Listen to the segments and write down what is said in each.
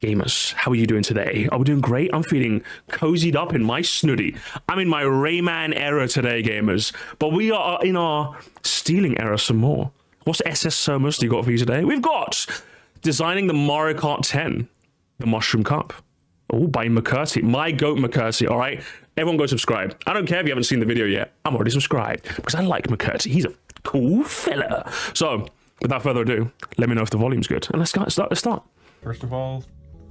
Gamers, how are you doing today? Are we doing great? I'm feeling cozied up in my snooty. I'm in my Rayman era today, gamers. But we are in our stealing era some more. What's SS Somus you got for you today? We've got designing the Mario Kart 10, the Mushroom Cup. Oh, by McCurty, my goat McCurty. All right, everyone go subscribe. I don't care if you haven't seen the video yet. I'm already subscribed because I like McCurty. He's a cool fella. So, without further ado, let me know if the volume's good. And let's start. First of all,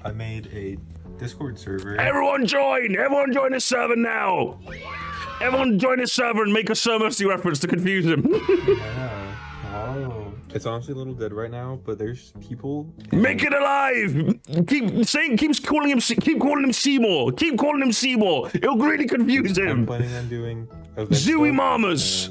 I made a Discord server. Everyone join! Everyone join this server now! Everyone join this server and make a So Mercy reference to confuse him. Yeah. Oh. It's honestly a little dead right now, but there's people. Make it alive! Keep calling him Seymour. Keep calling him Seymour. It'll really confuse him. I'm planning on doing Zooey Mamas.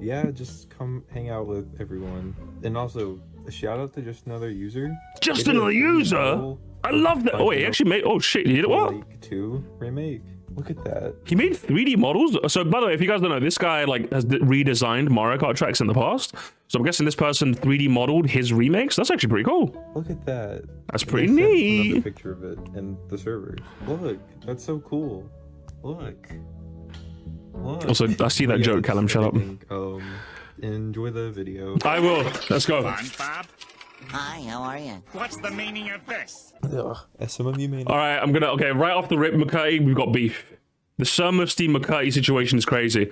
Yeah, just come hang out with everyone. And also, a shout out to just another user. Just another user? I love that. Oh, he actually made. Oh shit! He did what? Lakitu remake. Look at that. He made 3D models. So, by the way, if you guys don't know, this guy like has redesigned Mario Kart tracks in the past. So I'm guessing this person 3D modeled his remakes. That's actually pretty cool. Look at that. That's pretty neat. Another picture of it in the server. Look, that's so cool. Look. Also, I see that joke, Callum. Shut up. Enjoy the video. I will. Let's go. Hi, how are you? What's the meaning of this? As some of you may know. All right, I'm gonna. Okay, right off the rip, McCurty, we've got beef. The Sir Musty McCurty situation is crazy.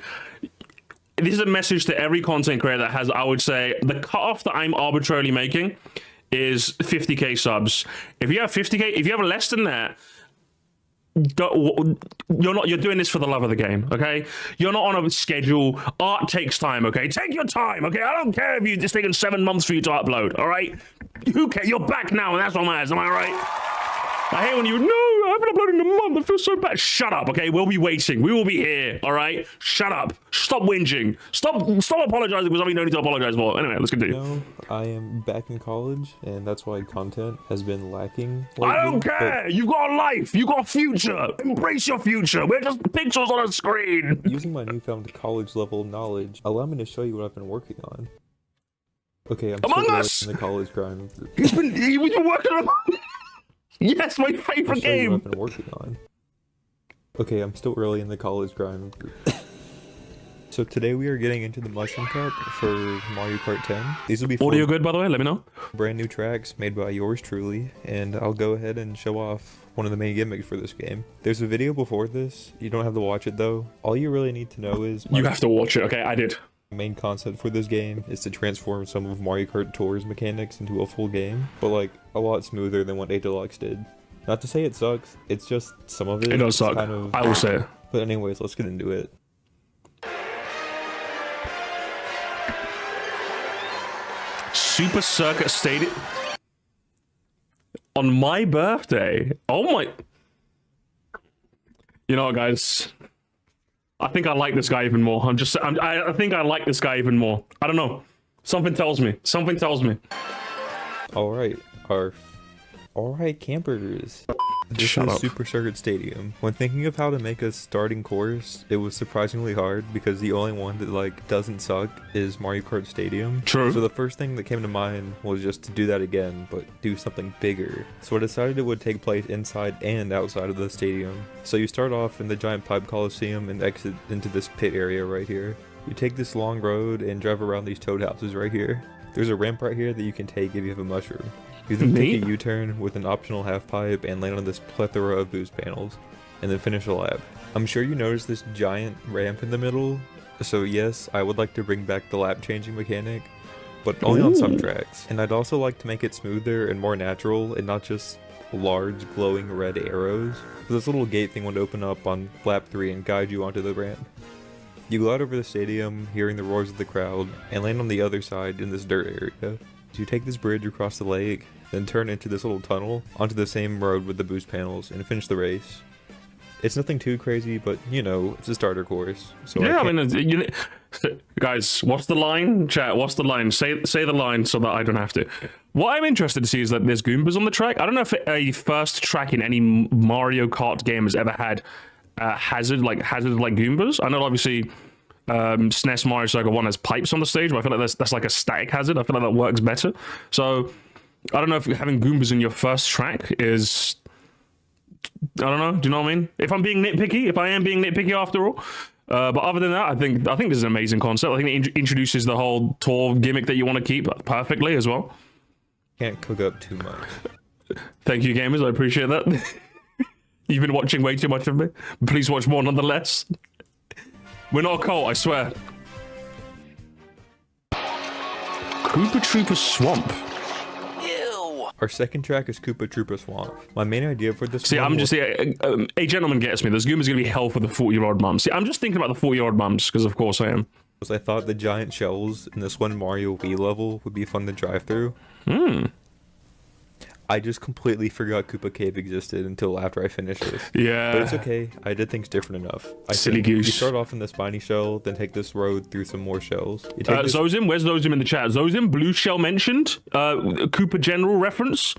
This is a message to every content creator that has, I would say, the cutoff that I'm arbitrarily making is 50k subs. If you have 50k, if you have less than that, you're doing this for the love of the game, okay? You're not on a schedule. Art takes time, okay? Take your time, okay? I don't care if it's taken 7 months for you to upload, all right? Who cares? You're back now, and that's what matters, am I right? I hate when you, no, I haven't uploaded in a month, I feel so bad. Shut up, okay? We'll be waiting. We will be here, all right? Shut up. Stop whinging. Stop apologizing for something you don't need to apologize for. Anyway, let's continue. No, I am back in college, and that's why content has been lacking lately, I don't care. You've got a life. You've got a future. Embrace your future. We're just pixels on a screen. Using my newfound college level knowledge, allow me to show you what I've been working on. Okay, I'm Among still Us! in the college grind. He's been working on. Yes, my favorite game. What I've been working on. Okay, I'm still early in the college grind. So today we are getting into the Mushroom Cup for Mario Kart 10. These will be Audio good, by the way. Let me know. brand new tracks made by yours truly, and I'll go ahead and show off one of the main gimmicks for this game. There's a video before this. You don't have to watch it though. All you really need to know is You have to watch it. Okay, I did. main concept for this game is to transform some of Mario Kart Tour's mechanics into a full game, but like a lot smoother than what A Deluxe did. Not to say it sucks, it's just some of it. It does suck. Kind of, I will say it. But anyways, let's get into it. Super Circuit Stadium on my birthday. Oh my! You know what, guys? I think I like this guy even more. I think I like this guy even more. I don't know. Something tells me. Something tells me. Alright, alright campers. This Shut is up. Super Circuit Stadium. When thinking of how to make a starting course, it was surprisingly hard because the only one that like doesn't suck is Mario Kart Stadium. True. So the first thing that came to mind was just to do that again, but do something bigger. So I decided it would take place inside and outside of the stadium. So you start off in the giant pipe coliseum and exit into this pit area right here. You take this long road and drive around these toad houses right here. There's a ramp right here that you can take if you have a mushroom. You then take a U-turn with an optional half pipe and land on this plethora of boost panels, and then finish a lap. I'm sure you noticed this giant ramp in the middle, so yes, I would like to bring back the lap changing mechanic, but only on some tracks. And I'd also like to make it smoother and more natural, and not just large glowing red arrows. So this little gate thing would open up on lap 3 and guide you onto the ramp. You glide over the stadium, hearing the roars of the crowd, and land on the other side in this dirt area. So you take this bridge across the lake, then turn into this little tunnel onto the same road with the boost panels and finish the race. It's nothing too crazy, but you know, it's a starter course. So Yeah, I mean, guys, what's the line? Chat, what's the line? Say the line so that I don't have to. What I'm interested to see is that there's Goombas on the track. I don't know if a first track in any Mario Kart game has ever had hazard like Goombas. I know obviously SNES Mario Circle 1 has pipes on the stage, but I feel like that's like a static hazard. I feel like that works better. So I don't know if having Goombas in your first track is. I don't know. Do you know what I mean? If I'm being nitpicky, if I am being nitpicky after all. But other than that, I think this is an amazing concept. I think it introduces the whole tour gimmick that you want to keep perfectly as well. Can't cook up too much. Thank you, gamers. I appreciate that. You've been watching way too much of me. Please watch more nonetheless. We're not a cult, I swear. Koopa Troopa Swamp. Our second track is Koopa Troopa Swamp. My main idea for this See, I'm just a gentleman gets me. This Goomba's gonna be hell for the 40-year-old mums. See, I'm just thinking about the 40-year-old mums, because of course I am. I thought the giant shells in this one Mario Wii level would be fun to drive through. I just completely forgot Koopa Cave existed until after I finished this. Yeah. But it's okay. I did things different enough. Silly goose. You start off in the spiny shell, then take this road through some more shells. You take Zozim, where's Zozim in the chat? Zozim, blue shell mentioned. Koopa General reference.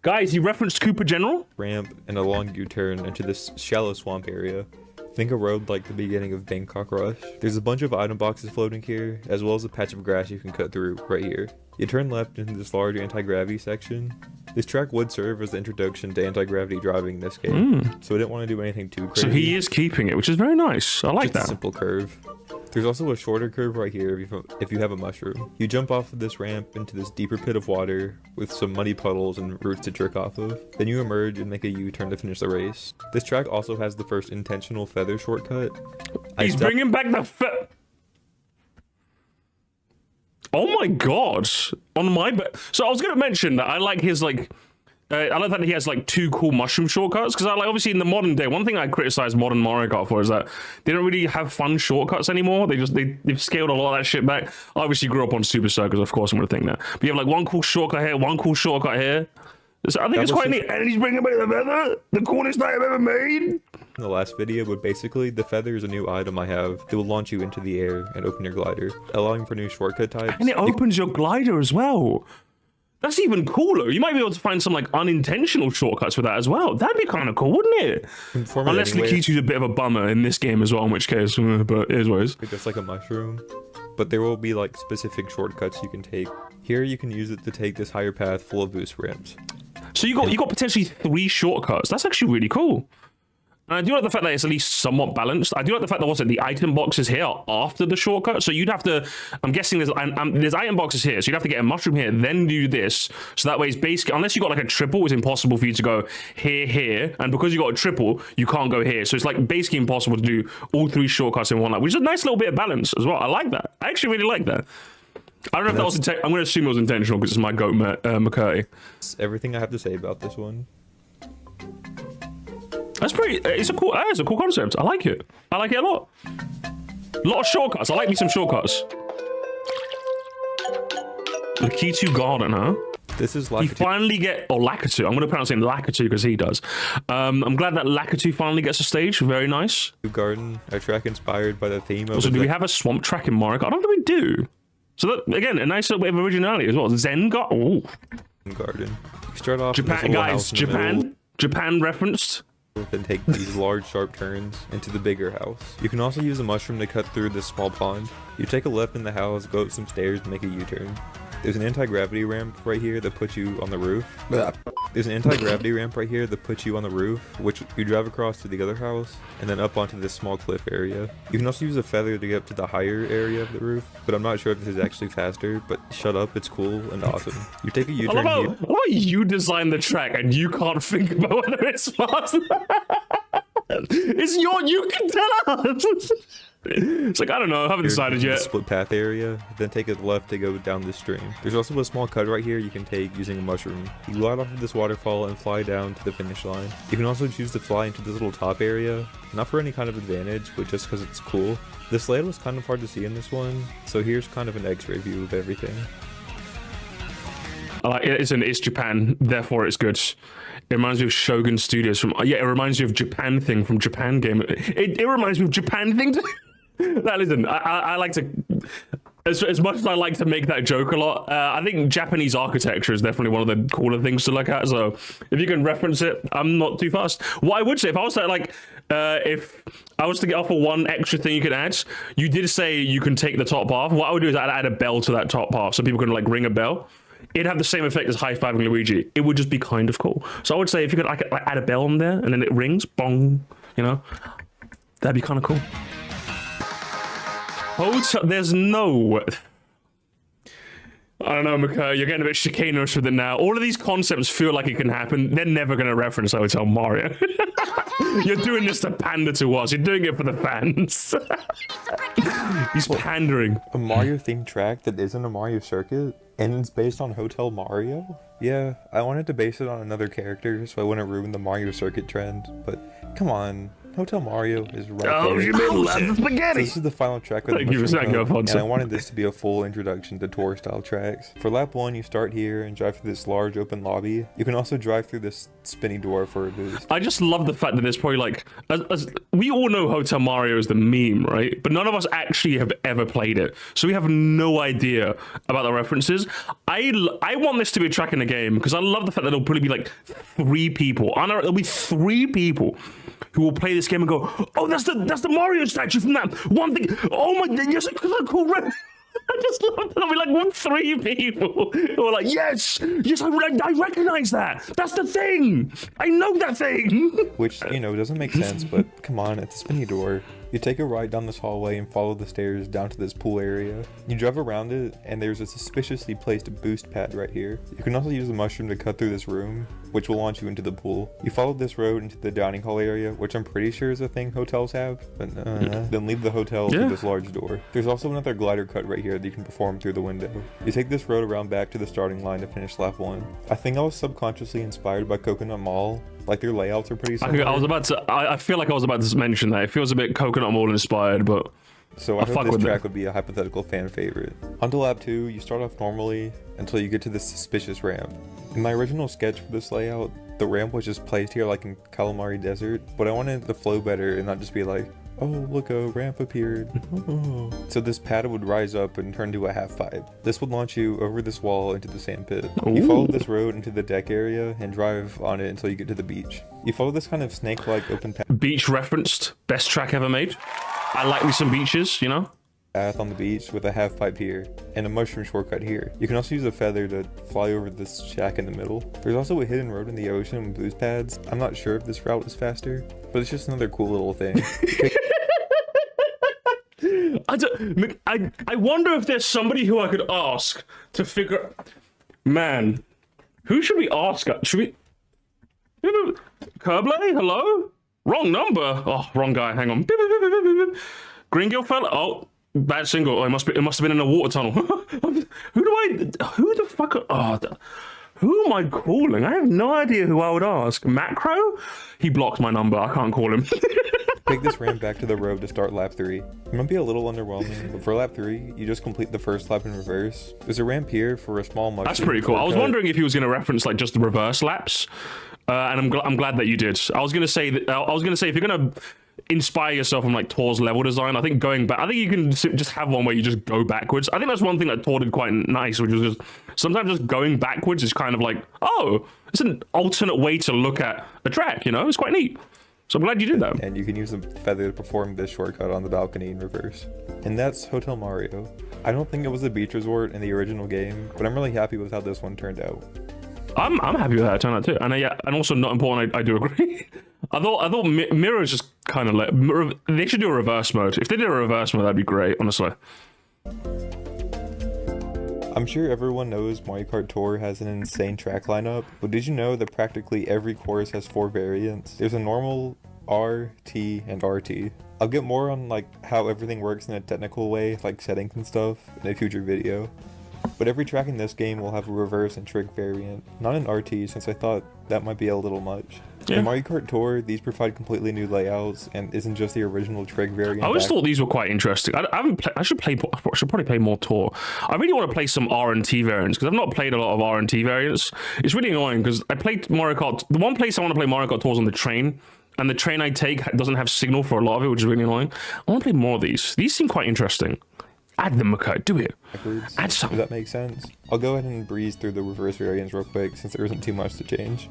Guys, he referenced Koopa General. ramp and a long U-turn into this shallow swamp area. Think a road like the beginning of Bangkok Rush. There's a bunch of item boxes floating here, as well as a patch of grass you can cut through right here. You turn left into this large anti-gravity section. This track would serve as the introduction to anti-gravity driving in this game, so I didn't want to do anything too crazy. So he is keeping it, which is very nice. I like Just a that. simple curve. There's also a shorter curve right here if you have a mushroom. You jump off of this ramp into this deeper pit of water with some muddy puddles and roots to trick off of. Then you emerge and make a U-turn to finish the race. This track also has the first intentional feather shortcut. He's bringing back the Oh my god! On my so I was gonna mention that I like his like. I like that he has like 2 cool mushroom shortcuts because I like obviously in the modern day. One thing I criticize modern Mario Kart for is that they don't really have fun shortcuts anymore. They've scaled a lot of that shit back. I obviously grew up on Super Circus, of course I'm gonna think that. But you have like one cool shortcut here, one cool shortcut here. So I think it's quite neat. And he's bringing back the feather, the coolest thing I've ever made. In the last video, but basically the feather is a new item I have that will launch you into the air and open your glider, allowing for new shortcut types. And it opens your glider as well. That's even cooler. You might be able to find some like unintentional shortcuts with that as well. That'd be kind of cool, wouldn't it? Unless Lakitu's a bit of a bummer in this game as well, in which case, but it is what it is. Just like a mushroom. But there will be like specific shortcuts you can take. Here you can use it to take this higher path full of boost ramps. So you got potentially 3 shortcuts. That's actually really cool. And I do like the fact that it's at least somewhat balanced. I do like the fact that the item boxes here are after the shortcut. So you'd have to, I'm guessing there's item boxes here. So you'd have to get a mushroom here, then do this. So that way it's basically, unless you got like a triple, it's impossible for you to go here. And because you got a triple, you can't go here. So it's like basically impossible to do all 3 shortcuts in one lap, which is a nice little bit of balance as well. I like that. I actually really like that. I don't know if that was I'm going to assume it was intentional because it's my goat McCurdy. That's everything I have to say about this one. That's it's a cool concept. I like it. I like it a lot. A lot of shortcuts. I like me some shortcuts. Lakitu Garden, huh? This is He Lakitu. finally Lakitu. I'm going to pronounce him Lakitu because he does. I'm glad that Lakitu finally gets a stage. Very nice. Garden, a track inspired by the theme of. Also, do we have a swamp track in Mario Kart? I don't think we do. So that, again, a nice little bit of originality as well. Zen Garden. Garden. You start off in this Japan, little guys. house in the middle, Japan referenced. then take these large sharp turns into the bigger house. You can also use a mushroom to cut through this small pond. You take a left in the house, go up some stairs, and make a U-turn. There's an anti-gravity ramp right here that puts you on the roof. There's an anti-gravity ramp right here that puts you on the roof, which you drive across to the other house, and then up onto this small cliff area. You can also use a feather to get up to the higher area of the roof, but I'm not sure if this is actually faster, but shut up, it's cool and awesome. You take a U-turn here. I love how you design the track and you can't think about whether it's fast. It's you can tell us. It's like, I don't know, I haven't decided yet. Split path area, then take a left to go down this stream. There's also a small cut right here you can take using a mushroom. You glide off of this waterfall and fly down to the finish line. You can also choose to fly into this little top area, not for any kind of advantage, but just because it's cool. This layout was kind of hard to see in this one, so here's kind of an x-ray view of everything. It's Japan, therefore it's good. It reminds me of Shogun Studios from, it reminds me of Japan Thing from Japan Game. It reminds me of Japan Thing. Now listen, I like to, as much as I like to make that joke a lot, I think Japanese architecture is definitely one of the cooler things to look at. So if you can reference it, I'm not too fast. What I would say, if I was to if I was to get offer one extra thing you could add, you did say you can take the top half. What I would do is I'd add a bell to that top half so people can like ring a bell. it'd have the same effect as high-fiving Luigi. It would just be kind of cool. So I would say if you could like add a bell on there and then it rings, bong, you know, that'd be kind of cool. There's no... I don't know, Mika, you're getting a bit chicaneous with it now. All of these concepts feel like it can happen. They're never going to reference Hotel Mario. You're doing this to pander to us. You're doing it for the fans. He's pandering. A Mario-themed track that isn't a Mario circuit? And it's based on Hotel Mario? Yeah, I wanted to base it on another character so I wouldn't ruin the Mario circuit trend, but come on. Hotel Mario is right there. You mean lots of spaghetti? So this is the final track with the mushroom cone, and I wanted this to be a full introduction to tour-style tracks. For lap 1, you start here and drive through this large open lobby. You can also drive through this spinny door for a boost. I just love the fact that there's probably like, as we all know Hotel Mario is the meme, right? But none of us actually have ever played it. So we have no idea about the references. I want this to be a track in the game because I love the fact that there'll probably be like 3 people. I know there'll be 3 people who will play this game and go, oh, that's the Mario statue from that one thing. Oh my god, yes, cool. I just love that. There'll be like 3 people who are like, yes, I recognize that. That's the thing. I know that thing. Which, you know, doesn't make sense, but come on, it's a spinny door. You take a right down this hallway and follow the stairs down to this pool area. You drive around it, and there's a suspiciously placed boost pad right here. You can also use the mushroom to cut through this room, which will launch you into the pool. You follow this road into the dining hall area, which I'm pretty sure is a thing hotels have, but then leave the hotel through this large door. There's also another glider cut right here that you can perform through the window. You take this road around back to the starting line to finish lap 1. I think I was subconsciously inspired by Coconut Mall. Like, their layouts are pretty similar. I feel like I was about to mention that. It feels a bit Coconut Mall inspired, but so I thought this track would be a hypothetical fan favorite. On to lap 2, you start off normally until you get to this suspicious ramp. In my original sketch for this layout, the ramp was just placed here like in Calamari Desert, but I wanted it to flow better and not just be like, oh, look, a ramp appeared. Oh. So this pad would rise up and turn to a half pipe. This would launch you over this wall into the sand pit. Ooh. You follow this road into the deck area and drive on it until you get to the beach. You follow this kind of snake-like open path. Beach referenced, best track ever made. I like me some beaches, you know? Path on the beach with a half pipe here and a mushroom shortcut here. You can also use a feather to fly over this shack in the middle. There's also a hidden road in the ocean with boost pads. I'm not sure if this route is faster, but it's just another cool little thing. I wonder if there's somebody who I could ask to figure. Man, who should we ask? Should we? Kerblay? Hello? Wrong number. Oh, wrong guy. Hang on. Green Gill fella. Oh, bad single. Oh, it must have been in a water tunnel. Who the fuck? Who am I calling? I have no idea who I would ask. Macro? He blocked my number. I can't call him. Take this ramp back to the road to start lap 3. It might be a little underwhelming, but for lap 3, you just complete the first lap in reverse. There's a ramp here for a small mushroom. That's pretty cool. I was wondering if he was going to reference like just the reverse laps, and I'm glad that you did. I was going to say if you're going to inspire yourself from like Tor's level design, I think you can just have one where you just go backwards. I think that's one thing that Tor did quite nice, which was just sometimes just going backwards is kind of like, oh, it's an alternate way to look at a track, you know? It's quite neat. So I'm glad you did that. And you can use a feather to perform this shortcut on the balcony in reverse. And that's Hotel Mario. I don't think it was a beach resort in the original game, but I'm really happy with how this one turned out. I'm happy with how it turned out too. And yeah, and also not important, I do agree. I thought Mirror's just kind of they should do a reverse mode. If they did a reverse mode, that'd be great, honestly. I'm sure everyone knows Mario Kart Tour has an insane track lineup, but did you know that practically every course has 4 variants? There's a normal, R, T, and RT. I'll get more on like how everything works in a technical way, like settings and stuff, in a future video. But every track in this game will have a reverse and trick variant, not an RT since I thought that might be a little much. Yeah. In Mario Kart Tour, these provide completely new layouts and isn't just the original trick variant. I always thought these were quite interesting. I should probably play more Tour. I really want to play some R and T variants because I've not played a lot of R and T variants. It's really annoying because I played Mario Kart. The one place I want to play Mario Kart Tour is on the train, and the train I take doesn't have signal for a lot of it, which is really annoying. I want to play more of these. These seem quite interesting. Add them, okay, do it. Backwards. Add some. Does that make sense? I'll go ahead and breeze through the reverse variants real quick since there isn't too much to change.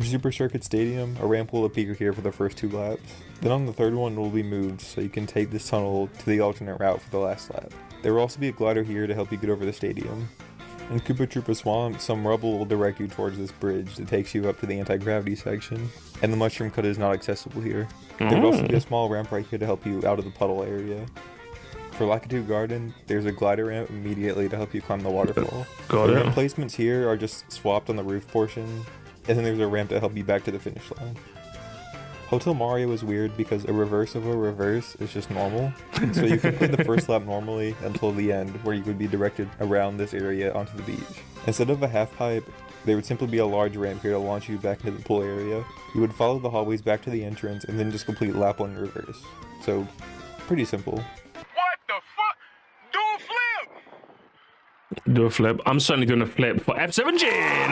For Super Circuit Stadium, a ramp will appear here for the first 2 laps. Then on the third one it will be moved so you can take this tunnel to the alternate route for the last lap. There will also be a glider here to help you get over the stadium. In Koopa Troopa Swamp, some rubble will direct you towards this bridge that takes you up to the anti-gravity section, and the mushroom cut is not accessible here. There will also be a small ramp right here to help you out of the puddle area. For Lakitu Garden, there's a glider ramp immediately to help you climb the waterfall. The ramp placements here are just swapped on the roof portion, and then there's a ramp to help you back to the finish line. Hotel Mario is weird because a reverse of a reverse is just normal, so you can play the first lap normally until the end, where you would be directed around this area onto the beach. Instead of a half pipe, there would simply be a large ramp here to launch you back into the pool area. You would follow the hallways back to the entrance and then just complete lap 1 in reverse. So, pretty simple. Do a flip. I'm certainly doing a flip for F17.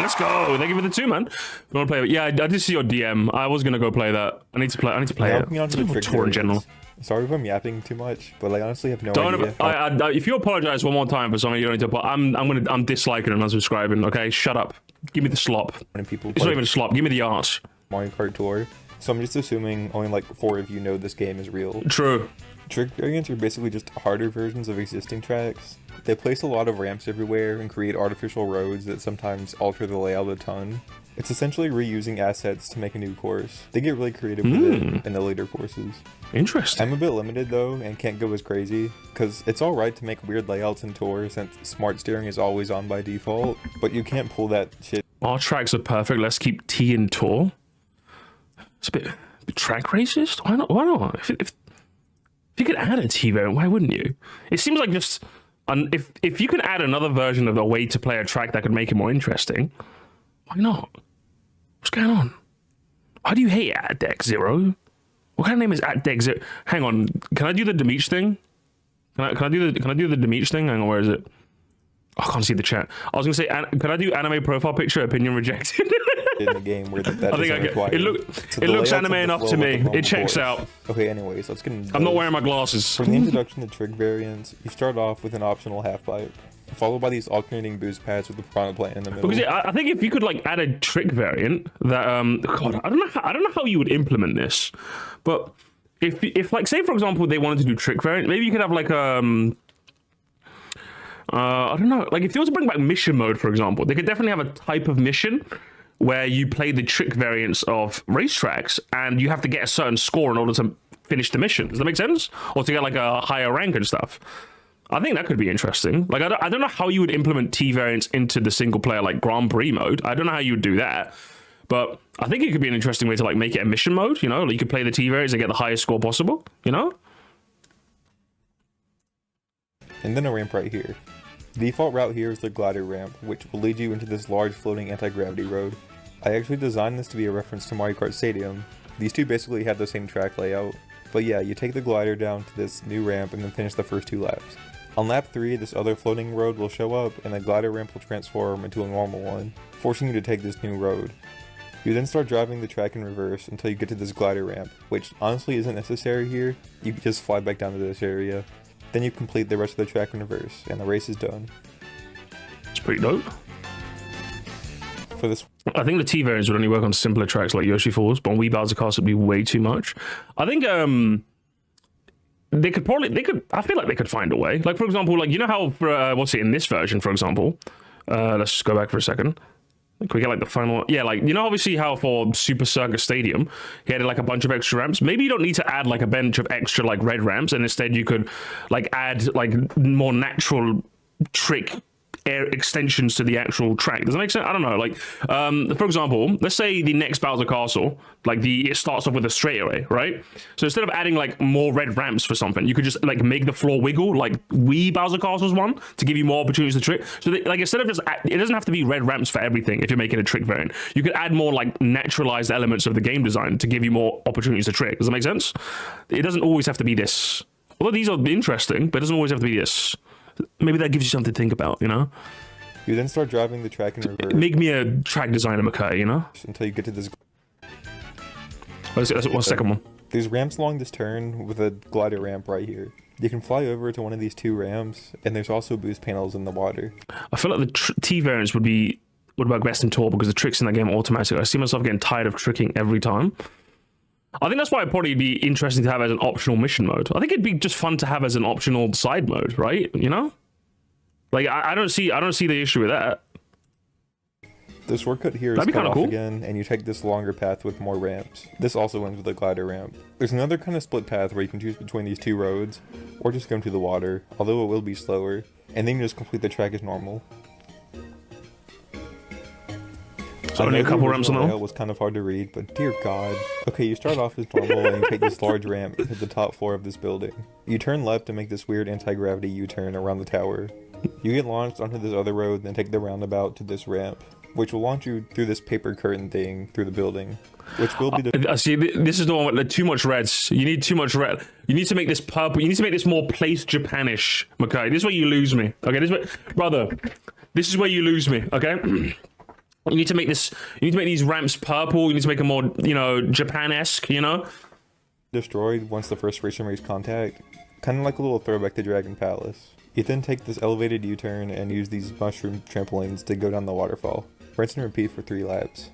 Let's go. Thank you for the 2, man. You want to play it? Yeah, I did see your DM. I was gonna go play that. I need to play it. Tour in general. Sorry if I'm yapping too much, but I honestly have no idea. If you apologize one more time for something you don't need to, but I'm disliking and unsubscribing. Okay, shut up. Give me the slop. It's not even a slop. Give me the arse. Mario Kart Tour. So I'm just assuming only like 4 of you know this game is real. True. Trick variants are basically just harder versions of existing tracks. They place a lot of ramps everywhere and create artificial roads that sometimes alter the layout a ton. It's essentially reusing assets to make a new course. They get really creative with it in the later courses. Interesting. I'm a bit limited though and can't go as crazy, because it's alright to make weird layouts in Tour since smart steering is always on by default, but you can't pull that shit. Our tracks are perfect. Let's keep T in Tour. It's a bit track racist? Why not? Why not? If you could add a T variant, why wouldn't you? It seems like just if you can add another version of the way to play a track that could make it more interesting, why not? What's going on? Why do you hate at Deck Zero? What kind of name is at Deck Zero? Hang on, can I do the Demeach thing? Can I do the Demeach thing? Hang on, where is it? I can't see the chat. I was gonna say, can I do anime profile picture opinion rejected? In the game where that I think I get it looks anime enough to me. It checks out. Okay, anyways, let's get into I'm not wearing my glasses. For the introduction to trig variants, you start off with an optional half pipe, followed by these alternating boost pads with the piranha plant in the middle. Because I think if you could like add a trick variant that God, I don't know how you would implement this, but if like say for example they wanted to do trick variant, maybe you could have like I don't know, like if they were to bring back mission mode, for example, they could definitely have a type of mission where you play the trick variants of racetracks and you have to get a certain score in order to finish the mission. Does that make sense? Or to get like a higher rank and stuff. I think that could be interesting. Like, I don't know how you would implement T variants into the single player like Grand Prix mode. I don't know how you would do that. But I think it could be an interesting way to like make it a mission mode, you know? Like you could play the T variants and get the highest score possible, you know? And then a ramp right here. The default route here is the glider ramp, which will lead you into this large floating anti-gravity road. I actually designed this to be a reference to Mario Kart Stadium. These two basically have the same track layout. But yeah, you take the glider down to this new ramp and then finish the first 2 laps. On lap 3, this other floating road will show up and the glider ramp will transform into a normal one, forcing you to take this new road. You then start driving the track in reverse until you get to this glider ramp, which honestly isn't necessary here. You can just fly back down to this area. Then you complete the rest of the track in reverse, and the race is done. It's pretty dope. For this, I think the T variants would only work on simpler tracks like Yoshi Falls, but on Wii Bowser Castle it'd be way too much. I think they could I feel like they could find a way. Like for example, like you know how for what's it in this version, for example? Let's just go back for a second. Can we get like the final? Yeah, like you know obviously how for Super Circus Stadium he had like a bunch of extra ramps. Maybe you don't need to add like a bunch of extra like red ramps, and instead you could like add like more natural trick air extensions to the actual track. Does that make sense? I don't know. Like, for example, let's say the next Bowser Castle, like it starts off with a straightaway, right? So instead of adding like more red ramps for something, you could just like make the floor wiggle, like Wii Bowser Castle's one, to give you more opportunities to trick. So like instead of just, it doesn't have to be red ramps for everything if you're making a trick variant. You could add more like naturalized elements of the game design to give you more opportunities to trick. Does that make sense? It doesn't always have to be this. Although these are interesting, but it doesn't always have to be this. Maybe that gives you something to think about, you know? You then start driving the track in reverse. Make me a track designer, McKay, you know? Until you get to this. What's the second one? There's ramps along this turn with a glider ramp right here. You can fly over to one of these 2 ramps, and there's also boost panels in the water. I feel like the T variants would be would work best in tour because the tricks in that game are automatic. I see myself getting tired of tricking every time. I think that's why it'd probably be interesting to have as an optional mission mode. I think it'd be just fun to have as an optional side mode, right? You know? Like, I don't see the issue with that. The shortcut here is cut off again, and you take this longer path with more ramps. This also ends with a glider ramp. There's another kind of split path where you can choose between these two roads, or just go into the water, although it will be slower, and then you just complete the track as normal. So only a couple ramps on the layout was kind of hard to read, but dear god. Okay, you start off as normal and you take this large ramp to hit the top floor of this building. You turn left to make this weird anti-gravity U-turn around the tower. You get launched onto this other road, then take the roundabout to this ramp, which will launch you through this paper curtain thing through the building, which will be I see, this is the one with too much reds. You need too much red. You need to make this purple. You need to make this more place Japanish. Okay, this is where you lose me. Okay, brother, this is where you lose me. Okay. You need to make this. You need to make these ramps purple. You need to make them more, you know, Japan-esque. You know. Destroyed once the first racer makes contact, kind of like a little throwback to Dragon Palace. You then take this elevated U-turn and use these mushroom trampolines to go down the waterfall. Rinse and repeat for 3 laps.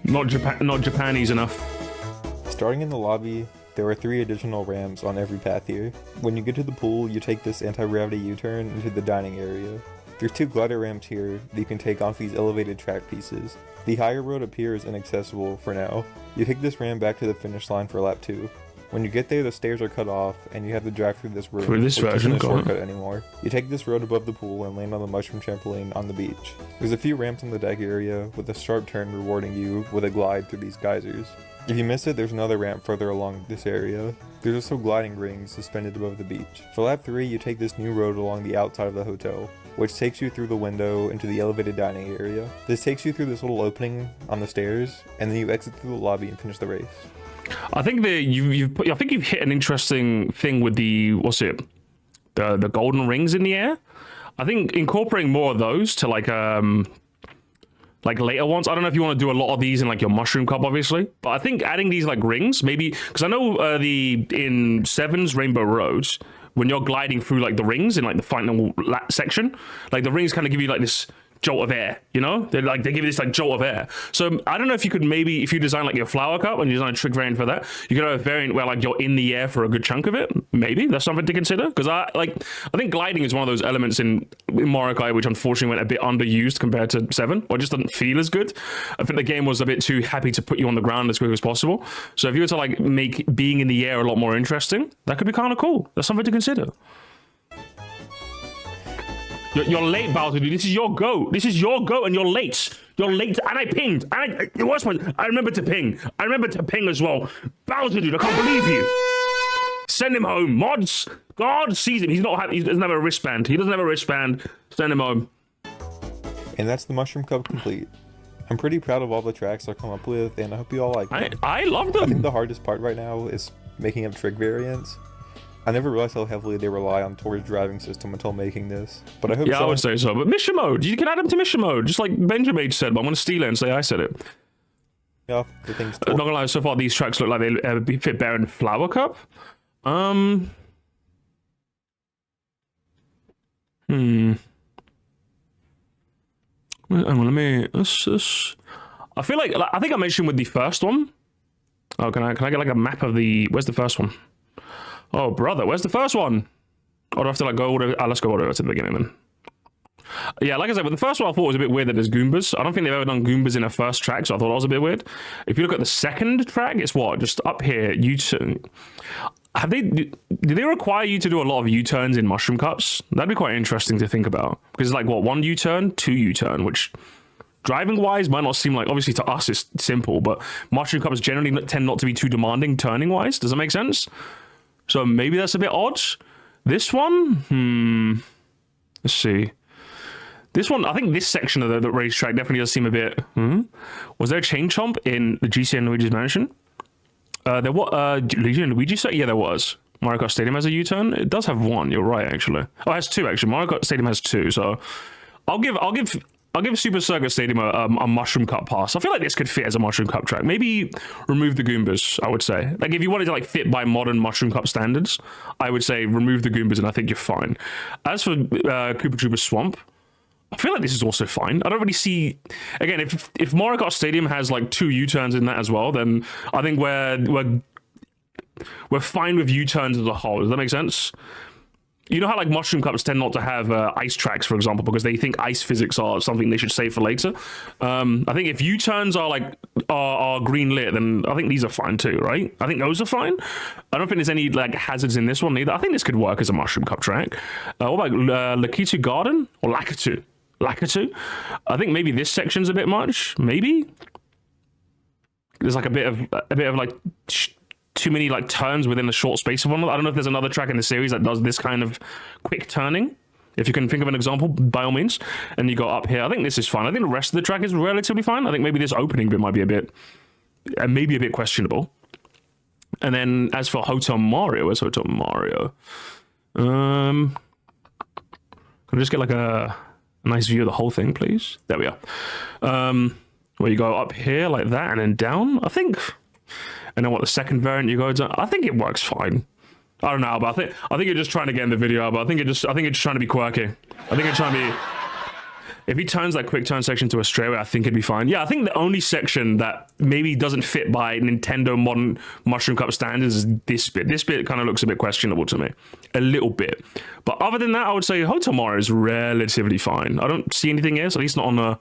Not Japanese enough. Starting in the lobby, there are 3 additional ramps on every path here. When you get to the pool, you take this anti-gravity U-turn into the dining area. There's 2 glider ramps here that you can take off these elevated track pieces. The higher road up here is inaccessible for now. You take this ramp back to the finish line for lap 2. When you get there, the stairs are cut off, and you have to drive through this room, for this version, isn't a shortcut anymore. You take this road above the pool and land on the mushroom trampoline on the beach. There's a few ramps in the deck area, with a sharp turn rewarding you with a glide through these geysers. If you miss it, there's another ramp further along this area. There's also gliding rings suspended above the beach. For lap 3, you take this new road along the outside of the hotel, which takes you through the window into the elevated dining area. This takes you through this little opening on the stairs, and then you exit through the lobby and finish the race. I think you've hit an interesting thing with the the golden rings in the air. I think incorporating more of those to like later ones. I don't know if you want to do a lot of these in like your mushroom cup, obviously, but I think adding these like rings, maybe, because I know in 7's Rainbow Roads, when you're gliding through like the rings in like the final section, like the rings kind of give you like this jolt of air, you know? They give you this like jolt of air. So I don't know if you could maybe, if you design like your flower cup and you design a trick variant for that, you could have a variant where like you're in the air for a good chunk of it. Maybe that's something to consider, because I think gliding is one of those elements in Mario Kart which unfortunately went a bit underused compared to 7, or just doesn't feel as good. I think the game was a bit too happy to put you on the ground as quick as possible. So if you were to like make being in the air a lot more interesting, that could be kind of cool. That's something to consider. You're late, Bowser, dude. This is your go. This is your go, and you're late. You're late, and I pinged. And the worst one, I remember to ping. I remember to ping as well. Bowser, dude, I can't believe you. Send him home. Mods, God sees him. He's not happy. He doesn't have a wristband. He doesn't have a wristband. Send him home. And that's the Mushroom Cup complete. I'm pretty proud of all the tracks I come up with, and I hope you all like them. I love them. I think the hardest part right now is making up trick variants. I never realized how heavily they rely on Tor's driving system until making this, but I hope I would say so. But mission mode, you can add them to mission mode, just like Benjamin said, but I'm going to steal it and say I said it. Yeah, the thing's not gonna lie, so far these tracks look like they fit better in Flower Cup. Hang on, let me... I feel like... I think I mentioned with the first one. Oh, can I get like a map of the... Where's the first one? Oh, brother, where's the first one? Or do I have to like go all the way... let's go all the way to the beginning then. Yeah, like I said, with the first one I thought it was a bit weird that there's Goombas. I don't think they've ever done Goombas in a first track, so I thought that was a bit weird. If you look at the second track, it's what? Just up here, U-turn. Do they require you to do a lot of U-turns in Mushroom Cups? That'd be quite interesting to think about. Because it's like, what, 1 U-turn, 2 U-turn, which... driving-wise might not seem like, obviously to us it's simple, but Mushroom Cups generally tend not to be too demanding turning-wise. Does that make sense? So maybe that's a bit odd. This one? Let's see. This one, I think this section of the racetrack definitely does seem a bit... Was there a chain chomp in the GC and Luigi's Mansion? There was... Luigi and Luigi set? Yeah, there was. Mario Kart Stadium has a U-turn? It does have 1, you're right, actually. Oh, it has 2, actually. Mario Kart Stadium has 2, so... I'll give Super Circuit Stadium a Mushroom Cup pass. I feel like this could fit as a Mushroom Cup track. Maybe remove the Goombas, I would say. Like, if you wanted to like fit by modern Mushroom Cup standards, I would say remove the Goombas and I think you're fine. As for Koopa Troopa Swamp, I feel like this is also fine. I don't really see, again, if Mario Kart Stadium has like 2 U-turns in that as well, then I think we're fine with U-turns as a whole. Does that make sense? You know how like Mushroom Cups tend not to have ice tracks, for example, because they think ice physics are something they should save for later. I think if U-turns are like are green lit, then I think these are fine too, right? I think those are fine. I don't think there's any like hazards in this one either. I think this could work as a Mushroom Cup track. What about Lakitu Garden or Lakitu? Lakitu? I think maybe this section's a bit much. Maybe there's like a bit of like too many like turns within the short space of one. I don't know if there's another track in the series that does this kind of quick turning. If you can think of an example, by all means. And you go up here. I think this is fine. I think the rest of the track is relatively fine. I think maybe this opening bit might be a bit, maybe a bit questionable. And then as for Hotel Mario, where's Hotel Mario? Can I just get like a nice view of the whole thing, please? There we are. Where you go up here like that and then down, I think. And then what the second variant you go to, I think it works fine. I don't know, but I think you're just trying to get in the video, but I think you're just trying to be quirky. I think you're trying to be. If he turns that quick turn section to a straightaway, I think it'd be fine. Yeah, I think the only section that maybe doesn't fit by Nintendo modern Mushroom Cup standards is this bit. This bit kind of looks a bit questionable to me, a little bit. But other than that, I would say Hotel Mario is relatively fine. I don't see anything else, at least not on the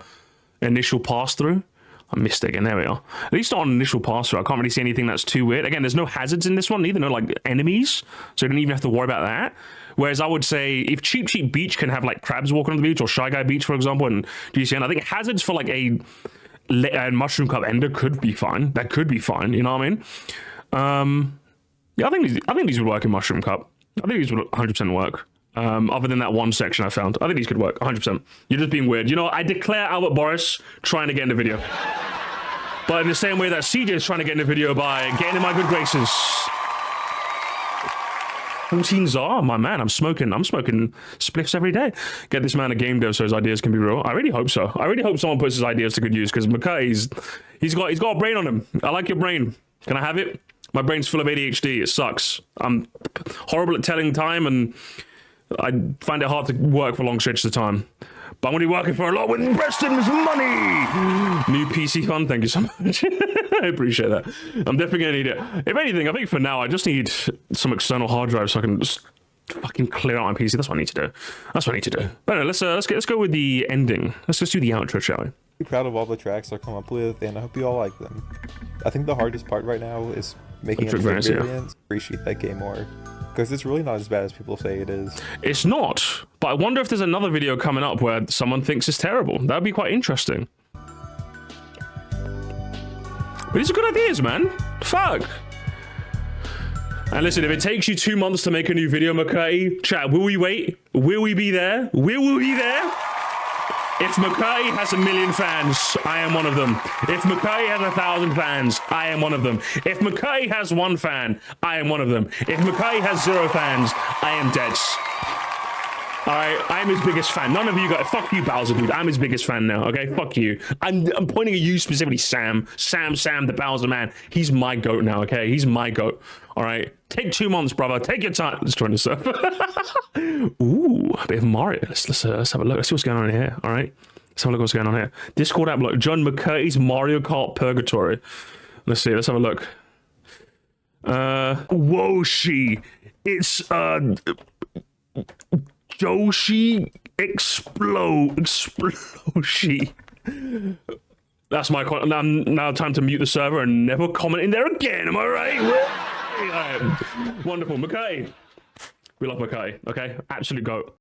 initial pass through. I missed it again. There we are. At least not on initial pass through. I can't really see anything that's too weird. Again, there's no hazards in this one either. No like enemies, so you don't even have to worry about that. Whereas I would say if Cheap Cheap Beach can have like crabs walking on the beach or Shy Guy Beach, for example, and GCN, I think hazards for like a Mushroom Cup ender could be fine. That could be fine. You know what I mean? Yeah, I think these would work in Mushroom Cup. I think these would 100% work. Other than that one section I found. I think these could work, 100%. You're just being weird. You know, I declare Albert Boris trying to get in the video. But in the same way that CJ is trying to get in the video by getting in my good graces. 14 Czar, my man, I'm smoking spliffs every day. Get this man a game dev so his ideas can be real. I really hope so. I really hope someone puts his ideas to good use, because McKay, he's got a brain on him. I like your brain. Can I have it? My brain's full of ADHD. It sucks. I'm horrible at telling time, and I find it hard to work for long stretches of time. But I'm going to be working for a lot with Preston's money. New PC fund, thank you so much. I appreciate that. I'm definitely going to need it. If anything, I think for now, I just need some external hard drive so I can just fucking clear out my PC. That's what I need to do. That's what I need to do. But anyway, let's go with the ending. Let's just do the outro, shall we? I'm proud of all the tracks I come up with, and I hope you all like them. I think the hardest part right now is making it variants. Appreciate that game more. Because it's really not as bad as people say it is. It's not. But I wonder if there's another video coming up where someone thinks it's terrible. That would be quite interesting. But these are good ideas, man. Fuck. And listen, if it takes you 2 months to make a new video, McCurdy, chat, will we wait? Will we be there? Will we be there? If McCurdy has 1 million fans, I am one of them. If McCurdy has 1,000 fans, I am one of them. If McCurdy has 1 fan, I am one of them. If McCurdy has 0 fans, I am dead. Alright, I'm his biggest fan. None of you guys, fuck you, Bowser, dude. I'm his biggest fan now, okay? Fuck you. I'm pointing at you specifically, Sam. Sam, the Bowser man. He's my goat now, okay? He's my goat. Alright? Take 2 months, brother. Take your time. Let's join the server. Ooh, a bit of Mario. Let's have a look. Let's see what's going on here, alright? Let's have a look what's going on here. Discord app, look. John McCurdy's Mario Kart Purgatory. Let's see. Let's have a look. Woshi. It's, Joshi Exploshi. That's my now time to mute the server and never comment in there again. Am I right? Wonderful, McKay. We love McKay. Okay, absolute goat.